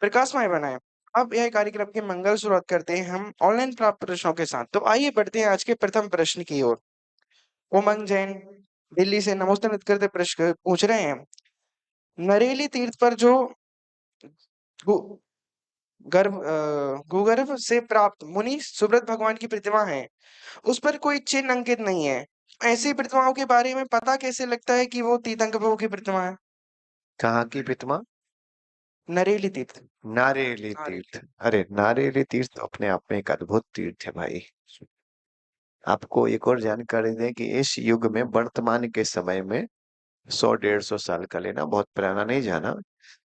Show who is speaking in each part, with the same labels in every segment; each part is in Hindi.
Speaker 1: प्रकाशमय बनाएँ। अब यह कार्यक्रम की मंगल शुरुआत करते हैं हम ऑनलाइन प्राप्त प्रश्नों के साथ। तो आइए बढ़ते हैं आज के प्रथम प्रश्न की ओर। उमंग जैन दिल्ली से नमोस्तुते करते प्रश्न पूछ रहे हैं, नरेली तीर्थ पर जो गु भूगर्भ से प्राप्त मुनि सुब्रत भगवान की प्रतिमा है, उस पर कोई चिन्ह अंकित नहीं है। ऐसी प्रतिमाओं के बारे में पता कैसे लगता है कि वो तीर्थंकर प्रभु की प्रतिमा है?
Speaker 2: कहाँ की प्रतिमा?
Speaker 1: नरेली तीर्थ।
Speaker 2: नारेली तीर्थ। अरे नारेली तीर्थ तो अपने आप में एक अद्भुत तीर्थ है भाई। आपको एक और जानकारी दें कि इस युग में वर्तमान के समय में 100-150 साल का लेना, बहुत पुराना नहीं जाना,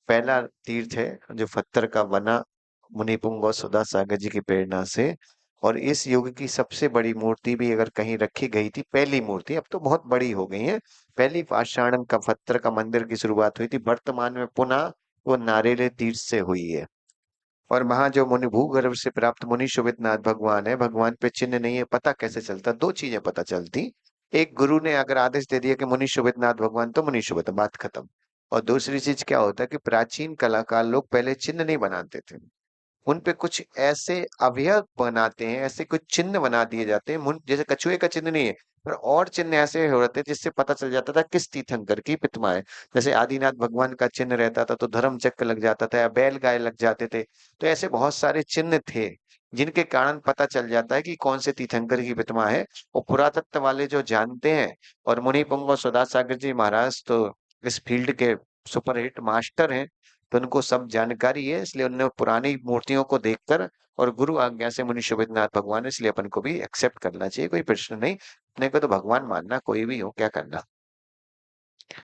Speaker 2: पहला तीर्थ है जो पत्थर का बना, मुनि पुंग और सुधा सागर जी की प्रेरणा से। और इस युग की सबसे बड़ी मूर्ति भी अगर कहीं रखी गई थी, पहली मूर्ति, अब तो बहुत बड़ी हो गई है, पहली पाषाण का पत्थर का मंदिर की शुरुआत हुई थी वर्तमान में पुनः वो नारेले तीर्थ से हुई है। और वहां जो मुनि भूगर्भ से प्राप्त मुनि सुवितनाथ भगवान है, भगवान पे चिन्ह नहीं है, पता कैसे चलता? दो चीजें पता चलती। एक, गुरु ने अगर आदेश दे दिया कि मुनि सुवितनाथ भगवान, तो मुनि सुवित, बात खत्म। और दूसरी चीज क्या होता है कि प्राचीन कलाकार लोग पहले चिन्ह नहीं बनाते थे, उन पे कुछ ऐसे अवयव बनाते हैं, ऐसे कुछ चिन्ह बना दिए जाते हैं, जैसे कछुए का चिन्ह नहीं है, पर और चिन्ह ऐसे हो रहे थे जिससे पता चल जाता था किस तीर्थंकर की प्रतिमा है। जैसे आदिनाथ भगवान का चिन्ह रहता था तो धर्म चक्र लग जाता था, या बैल गाय लग जाते थे। तो ऐसे बहुत सारे चिन्ह थे जिनके कारण पता चल जाता है कि कौन से तीर्थंकर की प्रतिमा है। और पुरातत्व वाले जो जानते हैं, और मुनि पुंग और सुधा सागर जी महाराज तो इस फील्ड के सुपरहिट मास्टर हैं, तो उनको सब जानकारी है, इसलिए उन्होंने पुरानी मूर्तियों को देखकर, और गुरु आज्ञा से मुनि सुबेदनाथ भगवान है, इसलिए अपन को भी एक्सेप्ट करना चाहिए, कोई प्रश्न नहीं। अपने को तो भगवान मानना, कोई भी हो, क्या करना।